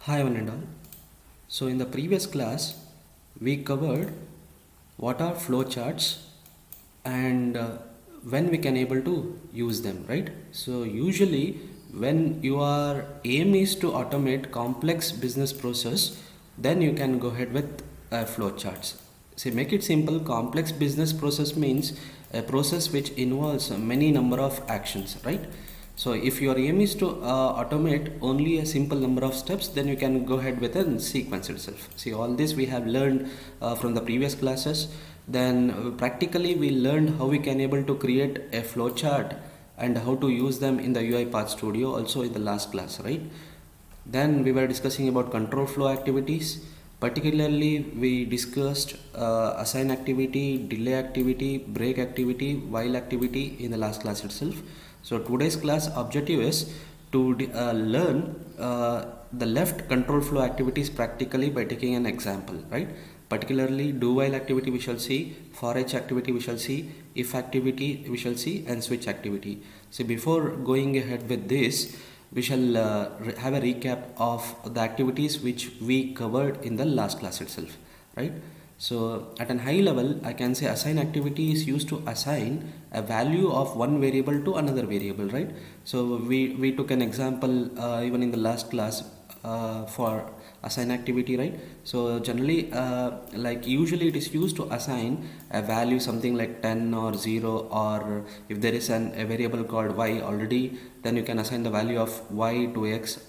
Hi one and all. So in the previous class we covered what are flowcharts and when we can able to use them, right? So usually when your aim is to automate complex business process, then you can go ahead with flowcharts. See, make it simple. Complex business process means a process which involves many number of actions, right? So if your aim is to automate only a simple number of steps, then you can go ahead with a sequence itself. See, all this we have learned from the previous classes. Then practically we learned how we can able to create a flowchart and how to use them in the UiPath Studio also in the last class, right? Then we were discussing about control flow activities. Particularly, we discussed assign activity, delay activity, break activity, while activity in the last class itself. So today's class objective is to learn the left control flow activities practically by taking an example, right? Particularly do while activity we shall see, for each activity we shall see, if activity we shall see, and switch activity. So before going ahead with this, we shall have a recap of the activities which we covered in the last class itself, right? So at a high level, I can say assign activity is used to assign a value of one variable to another variable, right? So we took an example even in the last class for assign activity, right? So generally like usually it is used to assign a value something like 10 or 0, or if there is a variable called y already, then you can assign the value of y to x,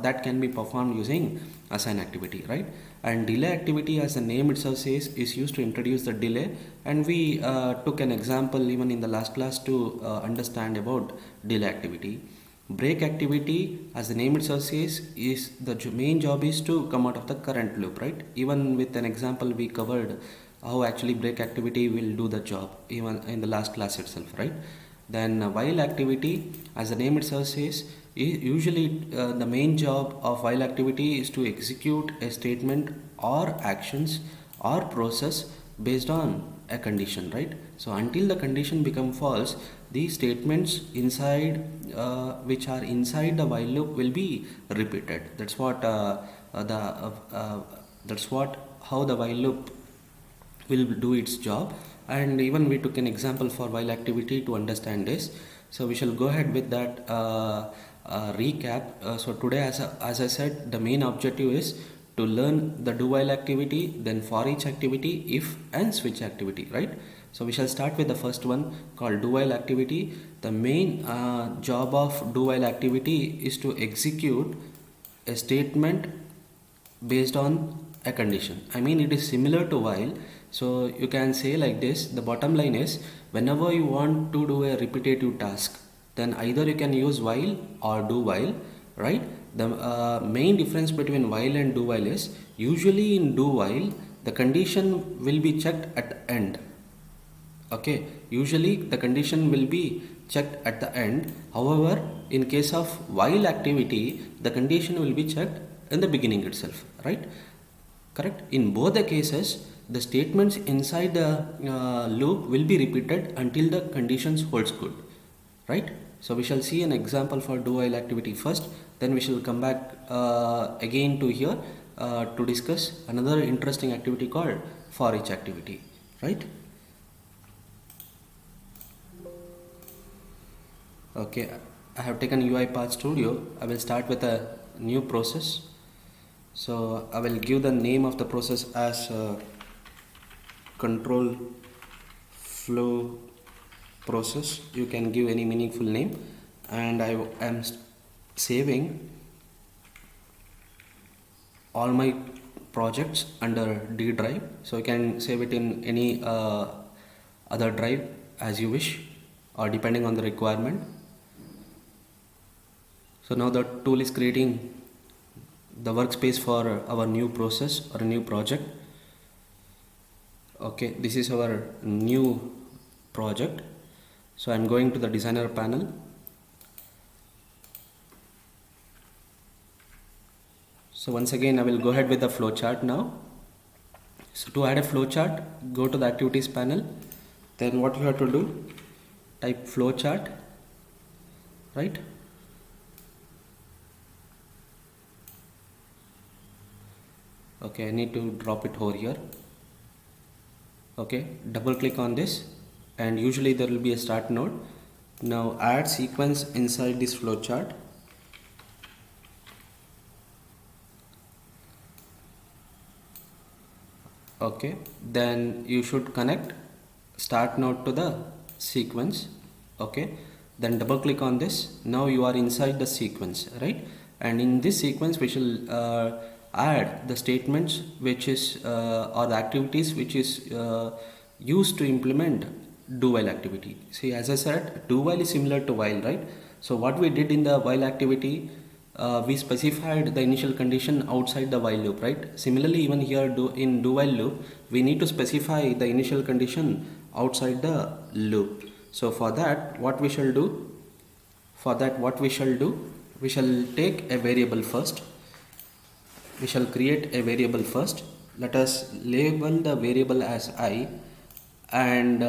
that can be performed using assign activity, right? And delay activity, as the name itself says, is used to introduce the delay, and we took an example even in the last class to understand about delay activity. Break activity, as the name itself says, is the main job is to come out of the current loop, right? Even with an example we covered how actually break activity will do the job even in the last class itself, right? Then while activity, as the name itself says, usually the main job of while activity is to execute a statement or actions or process based on a condition, right? So until the condition become false, these statements inside which are inside the while loop will be repeated. That's what that's what how the while loop will do its job. And even we took an example for while activity to understand this, so we shall go ahead with that recap. So today, as I said, the main objective is to learn the do while activity, then for each activity, if and switch activity, right? So we shall start with the first one called do while activity. The main job of do while activity is to execute a statement based on a condition. I mean, it is similar to while. So you can say like this, the bottom line is whenever you want to do a repetitive task, then either you can use while or do while, right? The main difference between while and do while is usually in do while the condition will be checked at the end. Okay, usually the condition will be checked at the end. However, in case of while activity, the condition will be checked in the beginning itself, right? Correct. In both the cases, the statements inside the loop will be repeated until the conditions holds good, right? So we shall see an example for do while activity first, then we shall come back again to here to discuss another interesting activity called for each activity, right? Okay, I have taken UiPath Studio. I will start with a new process. So I will give the name of the process as control flow process. You can give any meaningful name, and I am saving all my projects under D drive. So you can save it in any other drive as you wish, or depending on the requirement. So now the tool is creating the workspace for our new process or a new project. Okay, this is our new project. So I'm going to the designer panel. So once again I will go ahead with the flowchart now. So to add a flowchart, go to the activities panel. Then what you have to do, type flowchart, right? Okay, I need to drop it over here. Okay, double click on this, and usually there will be a start node. Now add sequence inside this flowchart. Okay, then you should connect start node to the sequence. Okay, then double click on this. Now you are inside the sequence, right? And in this sequence we shall add the statements which is or the activities which is used to implement do while activity. See, as I said, do while is similar to while, right? So what we did in the while activity, we specified the initial condition outside the while loop, right? Similarly, even here in do while loop, we need to specify the initial condition outside the loop. So for that, what we shall do? For that, what we shall do? We shall take a variable first. We shall create a variable first. Let us label the variable as I, and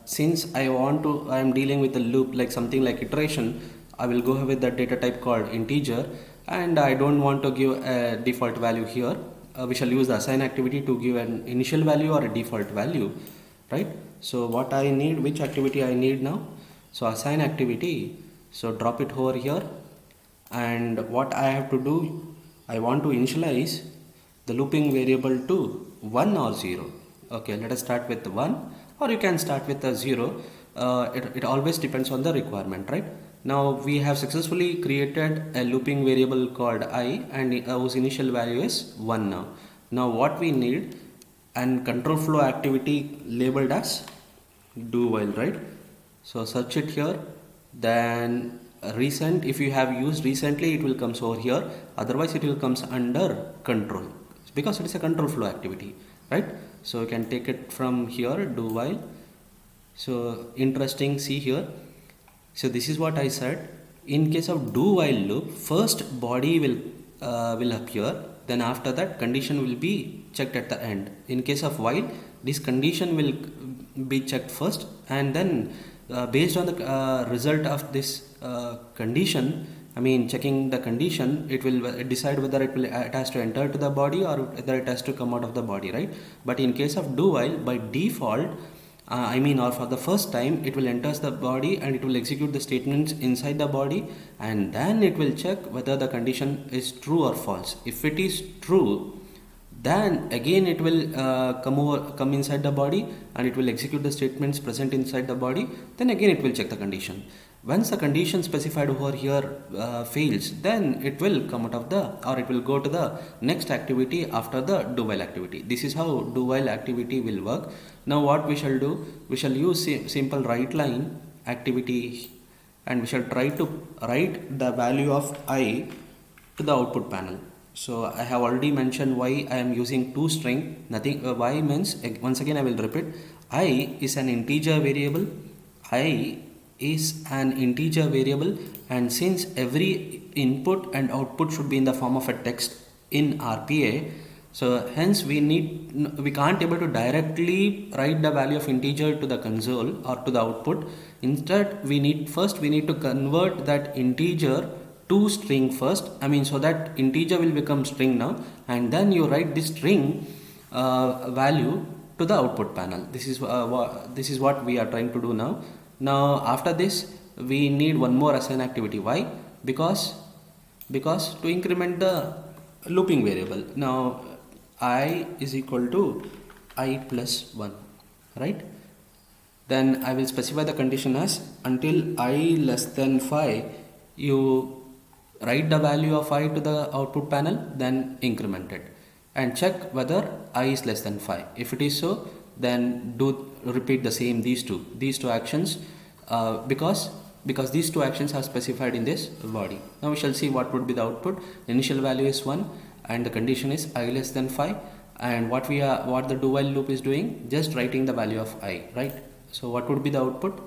since I am dealing with a loop like something like iteration, I will go with the data type called integer, and I don't want to give a default value here. We shall use the assign activity to give an initial value or a default value, right? So what I need, which activity I need now? So assign activity, so drop it over here, and what I have to do, I want to initialize the looping variable to 1 or 0. Okay, let us start with 1, or you can start with a 0. It always depends on the requirement, right? Now we have successfully created a looping variable called I, and whose initial value is 1 now. Now what we need, and control flow activity labeled as do while, right? So search it here, then recent, if you have used recently, it will comes over here, otherwise it will comes under control, because it is a control flow activity, right? So you can take it from here, do while. So interesting, see here. So this is what I said. In case of do while loop, first body will appear, then after that condition will be checked at the end. In case of while, this condition will be checked first, and then based on the result of this condition, I mean checking the condition, it will decide whether it has to enter to the body or whether it has to come out of the body, right? But in case of do while, by default, or for the first time, it will enter the body and it will execute the statements inside the body, and then it will check whether the condition is true or false. If it is true, then again it will come inside the body and it will execute the statements present inside the body. Then again it will check the condition. Once the condition specified over here fails, then it will come out of it will go to the next activity after the do while activity. This is how do while activity will work. Now what we shall do, we shall use simple write line activity, and we shall try to write the value of I to the output panel. So I have already mentioned why I am using toString. Nothing. Why means, once again I will repeat. I is an integer variable. I is an integer variable, and since every input and output should be in the form of a text in RPA, so hence we can't able to directly write the value of integer to the console or to the output. Instead, we need to convert that integer to string first. So that integer will become string now, and then you write this string value to the output panel. This is what we are trying to do now. Now after this, we need one more assign activity. Why? Because to increment the looping variable. Now I is equal to I plus 1, right? Then I will specify the condition as until I less than 5, you write the value of I to the output panel, then increment it and check whether I is less than 5. If it is so, then repeat the same these two actions, because these two actions are specified in this body. Now we shall see what would be the output. The initial value is 1 and the condition is I less than 5, and what the do while loop is doing, just writing the value of I, right? So what would be the output?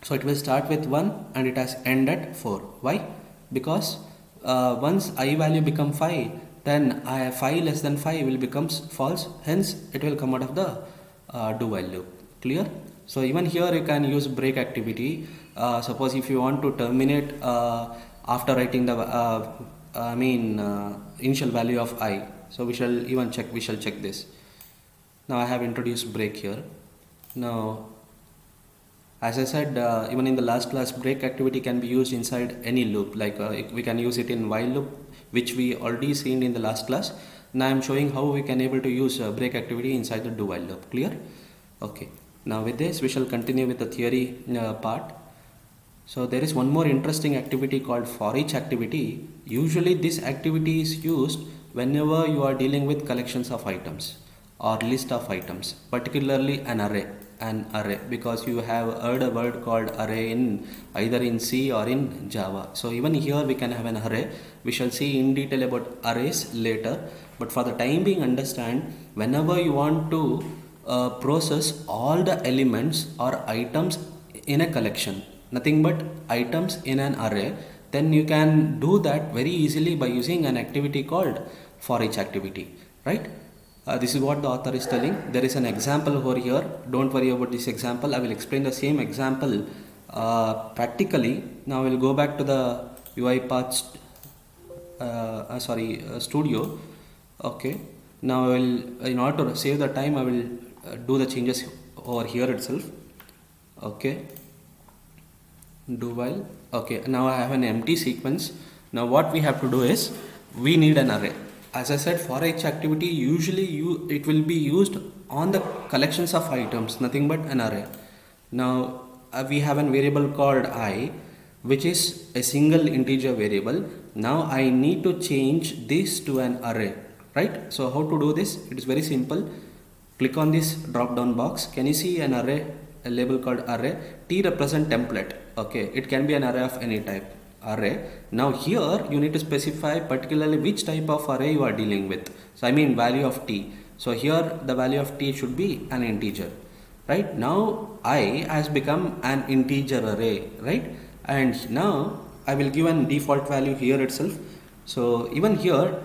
So it will start with 1 and it has end at 4. Why? Because once I value become 5, then 5 less than 5 will becomes false, hence it will come out of the do while loop. Clear? So even here you can use break activity. Suppose if you want to terminate after writing the initial value of I. So we shall check this. Now I have introduced break here. Now, as I said, even in the last class, break activity can be used inside any loop. Like we can use it in while loop, which we already seen in the last class. Now I am showing how we can able to use break activity inside the do while loop. Clear? Okay. Now with this, we shall continue with the theory part. So there is one more interesting activity called for each activity. Usually this activity is used whenever you are dealing with collections of items or list of items, particularly an array, because you have heard a word called array in either in C or in Java. So even here we can have an array. We shall see in detail about arrays later, but for the time being, understand, whenever you want to process all the elements or items in a collection, nothing but items in an array, then you can do that very easily by using an activity called for each activity, right? This is what the author is telling. There is an example over here. Don't worry about this example. I will explain the same example practically. Now I will go back to the UiPath studio. Okay. Now I will, in order to save the time, I will do the changes over here itself. Okay. Do while. Okay. Now I have an empty sequence. Now what we have to do is, we need an array. As I said, for each activity, usually it will be used on the collections of items, nothing but an array. Now we have a variable called I, which is a single integer variable. Now I need to change this to an array, right? So how to do this? It is very simple. Click on this drop down box. Can you see an array, a label called array? T represent template. Okay, it can be an array of any type. Array. Now here you need to specify particularly which type of array you are dealing with. So I mean value of t. So here the value of t should be an integer, right? Now I has become an integer array, right? And now I will give an default value here itself. So even here,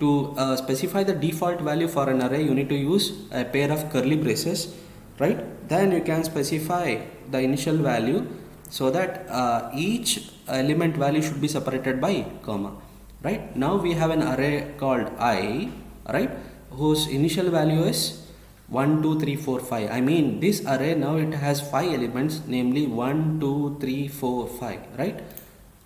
to specify the default value for an array, you need to use a pair of curly braces, right? Then you can specify the initial value, so that each element value should be separated by comma, right? Now we have an array called I, right, whose initial value is 1 2 3 4 5. I mean, this array now it has 5 elements, namely 1 2 3 4 5, right?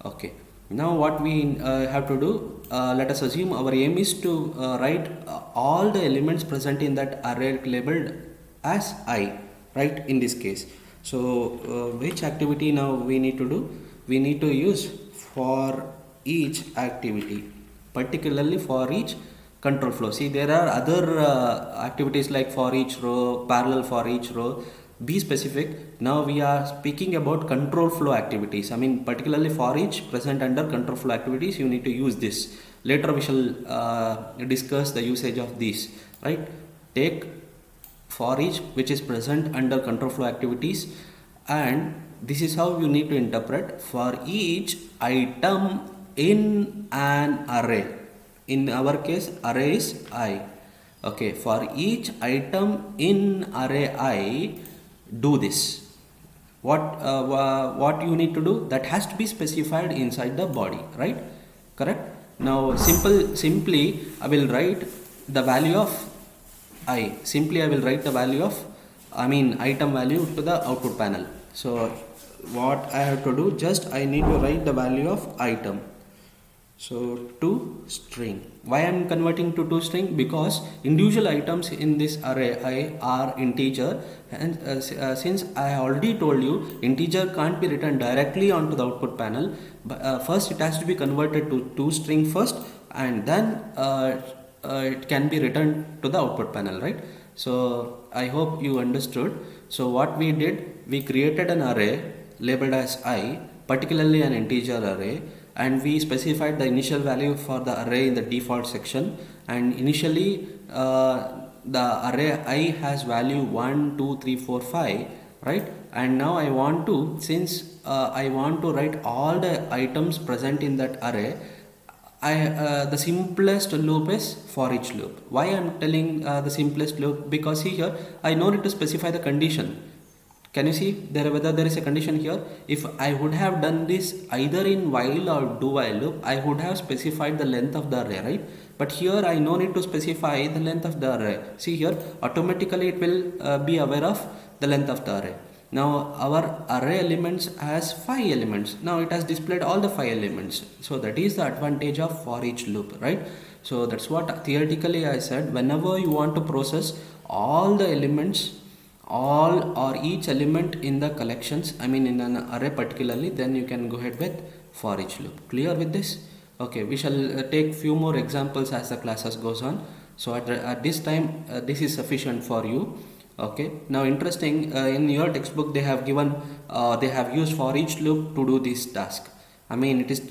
Okay. Now what we have to do, let us assume our aim is to write all the elements present in that array labeled as I, right, in this case. So which activity now we need to do? We need to use for each activity, particularly for each control flow. See, there are other activities like for each row, parallel for each row. Be specific. Now we are speaking about control flow activities. I mean, particularly for each present under control flow activities, you need to use this. Later we shall discuss the usage of these, right? Take for each which is present under control flow activities, and this is how you need to interpret for each item in an array. In our case, array is I. Okay, for each item in array I, do this. What you need to do, that has to be specified inside the body, right? Correct? Now simply I will write the value of I. Simply I will write the value of, item value to the output panel. So what I have to do, just I need to write the value of item. So to string. Why I am converting to string? Because individual items in this array I are integer, and since I already told you integer can't be written directly onto the output panel, but first it has to be converted to string first, and then it can be written to the output panel, right? So I hope you understood. So what we did, we created an array labeled as I, particularly an integer array, and we specified the initial value for the array in the default section. And initially the array I has value 1 2 3 4 5, right? And now I want to, since I want to write all the items present in that array, the simplest loop is for each loop. Why I am telling the simplest loop? Because here I know it to specify the condition. Can you see there whether there is a condition here? If I would have done this either in while or do while loop, I would have specified the length of the array, right? But here I no need to specify the length of the array. See here, automatically it will be aware of the length of the array. Now our array elements has 5 elements. Now it has displayed all the 5 elements. So that is the advantage of for each loop, right? So that's what theoretically I said. Whenever you want to process all the elements, all or each element in the collections, I mean in an array particularly, then you can go ahead with for each loop. Clear with this? Okay, we shall take few more examples as the classes goes on. So at this time this is sufficient for you. Okay, now interesting, in your textbook they have given they have used for each loop to do this task. I mean it is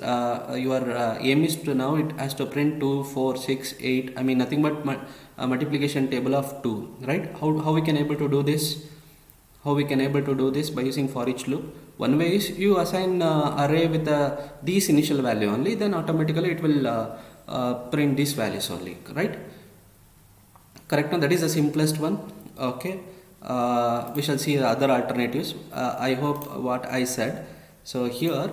your aim is to now it has to print 2 4 6 8, I mean nothing but multiplication table of 2, right? How we can able to do this? How we can able to do this? By using for each loop. One way is you assign array with these initial value only, then automatically it will print these values only, right? Correct. Now that is the simplest one. Okay, we shall see the other alternatives. I hope what I said. So here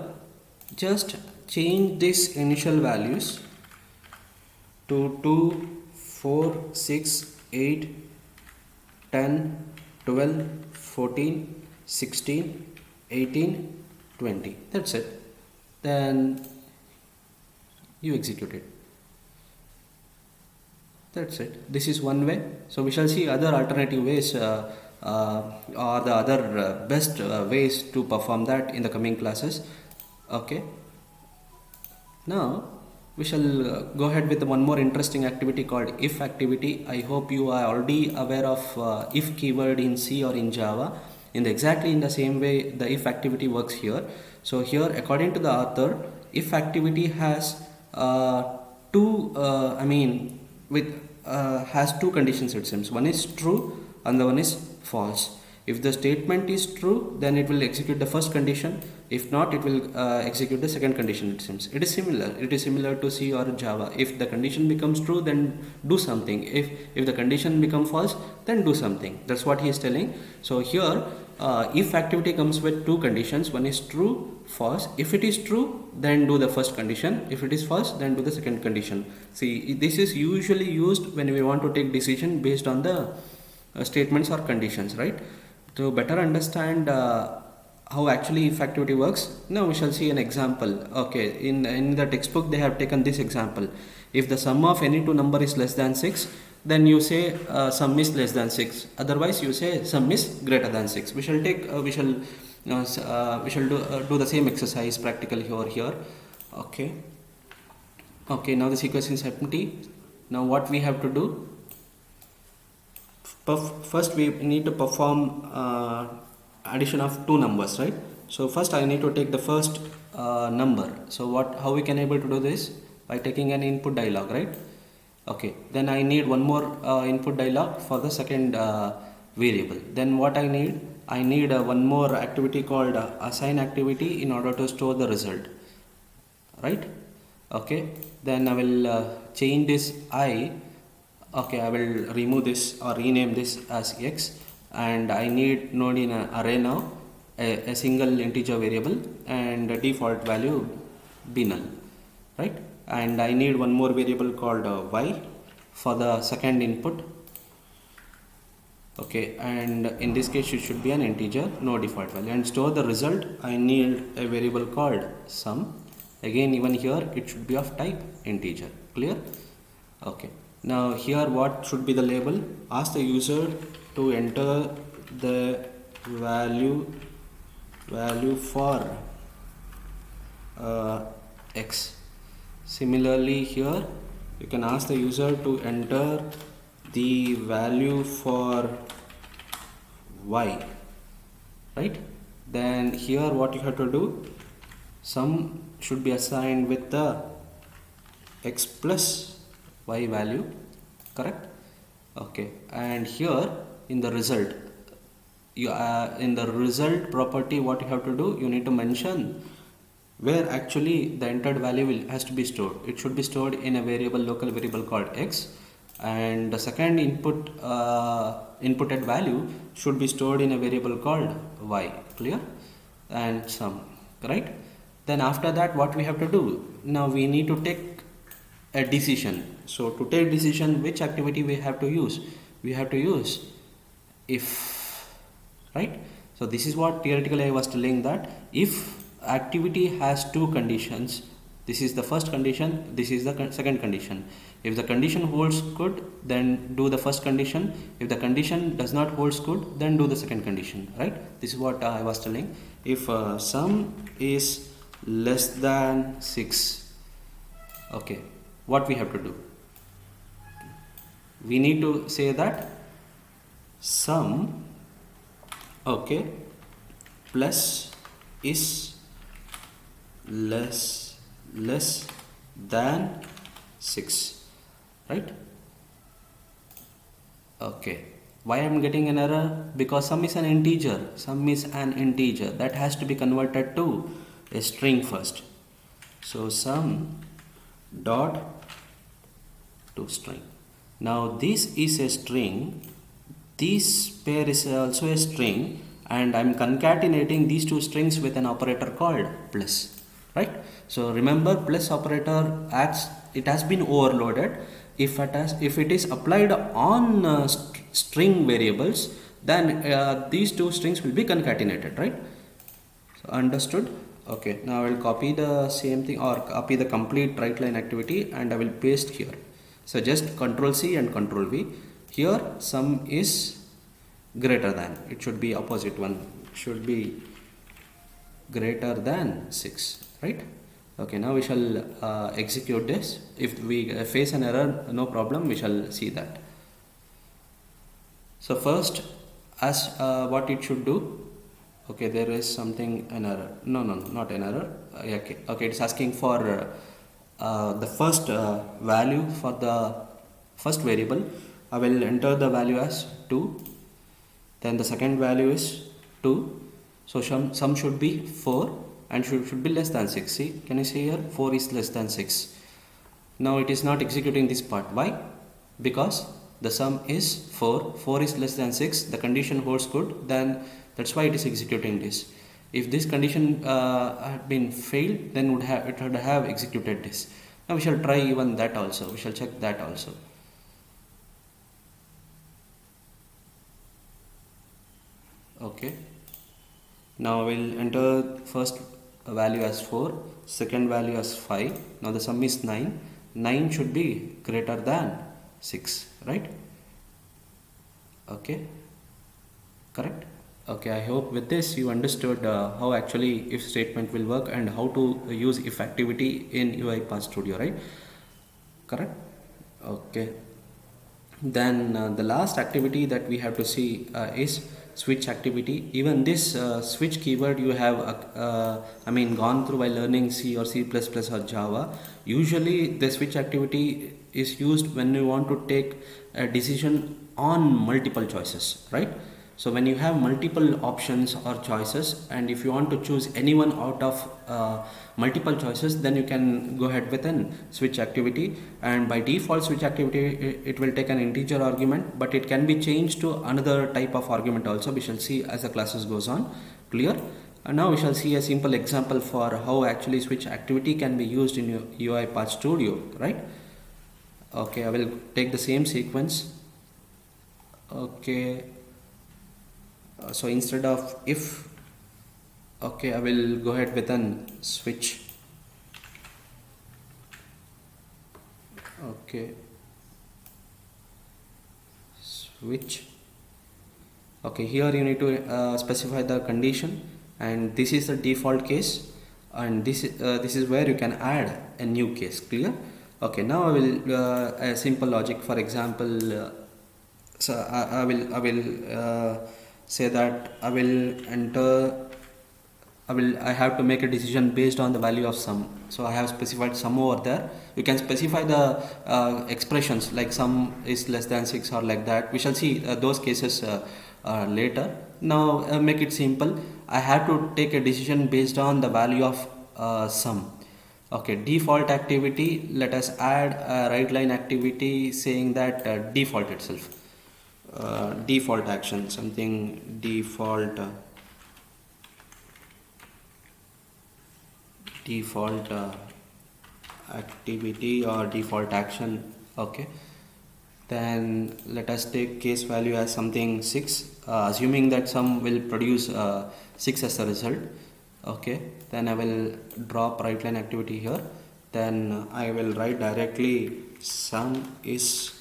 just change this initial values to 2 4 6 8 10 12 14 16 18 20. That's it. Then you execute it. That's it. This is one way. So we shall see other alternative ways or the other best ways to perform that in the coming classes. Okay. Now we shall go ahead with one more interesting activity called if activity. I hope you are already aware of if keyword in C or in Java. Exactly in the same way the if activity works here. So here according to the author, if activity has has two conditions it seems. One is true and the one is false. If the statement is true, then it will execute the first condition. If not, it will execute the second condition it seems. It is similar. It is similar to C or Java. If the condition becomes true, then do something. If the condition becomes false, then do something. That's what he is telling. So here if activity comes with two conditions. One is true, false. If it is true, then do the first condition. If it is false, then do the second condition. See, this is usually used when we want to take decision based on the statements or conditions, right? To better understand how actually if activity works, now we shall see an example. Okay, in the textbook they have taken this example. If the sum of any two number is less than 6, then you say sum is less than 6. Otherwise you say sum is greater than 6. We shall take do the same exercise practically over here. Okay, now the sequence is empty. Now what we have to do, first we need to perform addition of two numbers, right? So first I need to take the first number. So how we can able to do this? By taking an input dialog, right? Okay, then I need one more input dialog for the second variable. Then what I need one more activity called assign activity in order to store the result, right? Okay, then I will change this I. Okay, I will remove this or rename this as X, and I need node in an array now, a single integer variable, and a default value be null, right? And I need one more variable called Y for the second input. Okay, and in this case it should be an integer, no default value. And store the result, I need a variable called sum. Again, even here it should be of type integer. Clear? Okay. Now here what should be the label? Ask the user to enter the value for X. Similarly here you can ask the user to enter the value for Y, right? Then here what you have to do, sum should be assigned with the X plus Y value, correct? Okay, and here in the result, in the result property, what you have to do, you need to mention where actually the entered value has to be stored. It should be stored in a local variable called X, and the second inputted value should be stored in a variable called y. Clear? And sum, right? Then after that, what we have to do, now we need to take a decision. So to take decision, which activity we have to use, we have to use if, right? So this is what theoretically I was telling, that if activity has two conditions, this is the first condition, this is the second condition. If the condition holds good, then do the first condition. If the condition does not holds good, then do the second condition, right? This is what I was telling. If sum is less than 6, okay, what we have to do, we need to say that sum, okay, plus is less than 6, right? Okay, why I am getting an error? Because sum is an integer. Sum is an integer that has to be converted to a string first. So sum dot to string. Now this is a string, this pair is also a string, and I am concatenating these two strings with an operator called plus, right? So remember, plus operator acts, it has been overloaded. If it is applied on string variables, then these two strings will be concatenated, right? So understood? Okay, now I will copy the same thing, or copy the complete right line activity, and I will paste here. So just Control C and Control V. Here sum is greater than, it should be opposite one, should be greater than 6, right? Okay, now we shall execute this. If we face an error, no problem, we shall see that. So first, as what it should do, okay, there is something, an error, no, not an error, okay, it's asking for the first value for the first variable. I will enter the value as 2, then the second value is 2, so sum should be 4 and should be less than 6. See, can you see here, 4 is less than 6. Now it is not executing this part. Why? Because the sum is 4 is less than 6, the condition holds good, then that's why it is executing this. If this condition had been failed, then it would have executed this. Now we shall try even that also, we shall check that also. Okay, now I will enter first value as 4, second value as 5. Now the sum is 9. 9 should be greater than 6, right? Okay, correct? Okay, I hope with this you understood how actually if statement will work and how to use if activity in UiPath Studio, right? Correct? Okay. Then the last activity that we have to see is switch activity. Even this switch keyword you have gone through by learning C or C++ or Java. Usually the switch activity is used when you want to take a decision on multiple choices, right? So when you have multiple options or choices, and if you want to choose anyone out of multiple choices, then you can go ahead with an switch activity. And by default, switch activity, it will take an integer argument, but it can be changed to another type of argument also. We shall see as the classes goes on. Clear? And now we shall see a simple example for how actually switch activity can be used in your UiPath Studio, right? Okay, I will take the same sequence. Okay. So instead of if, okay, I will go ahead with an switch. Okay, switch. Okay, here you need to specify the condition, and this is the default case, and this is where you can add a new case. Clear? Okay, now I will a simple logic. For example, so I will say that I have to make a decision based on the value of sum. So I have specified sum over there. You can specify the expressions like sum is less than 6 or like that. We shall see those cases later. Now make it simple. I have to take a decision based on the value of sum. Okay, default activity, let us add a right line activity saying that default itself, default action, something default activity or default action. Okay, then let us take case value as something 6, assuming that sum will produce 6 as a result. Okay, then I will drop right line activity here, then I will write directly sum is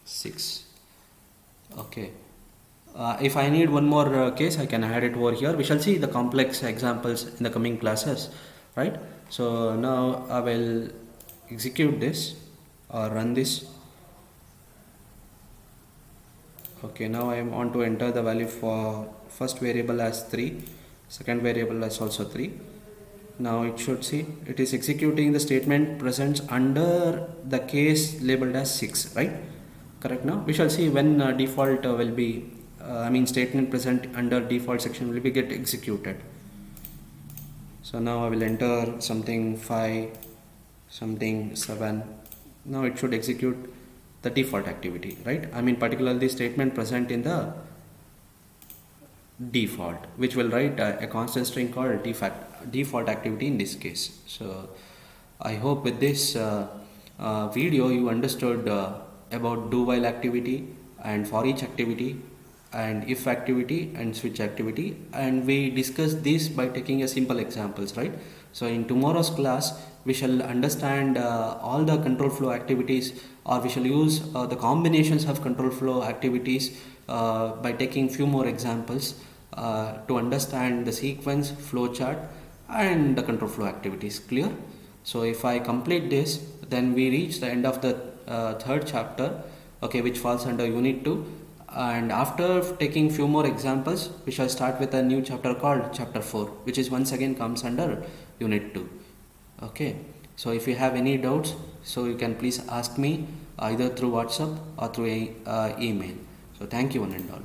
6. Okay, if I need one more case, I can add it over here. We shall see the complex examples in the coming classes, right? So now I will execute this or run this. Okay, now I want to enter the value for first variable as 3, second variable as also 3. Now it should see it is executing the statement presents under the case labeled as 6, right? Correct. Now we shall see when default will be statement present under default section will be get executed. So now I will enter something 5, something 7. Now it should execute the default activity, right? Particularly statement present in the default, which will write a constant string called default activity in this case. So I hope with this video you understood about do while activity and for each activity and if activity and switch activity, and we discussed this by taking a simple examples, right? So in tomorrow's class we shall understand all the control flow activities, or we shall use the combinations of control flow activities by taking few more examples to understand the sequence, flow chart and the control flow activities. Clear? So if I complete this, then we reach the end of the third chapter, okay, which falls under unit 2, and after taking few more examples we shall start with a new chapter called chapter 4, which is once again comes under unit 2. Okay, so if you have any doubts, so you can please ask me either through WhatsApp or through email. So thank you one and all.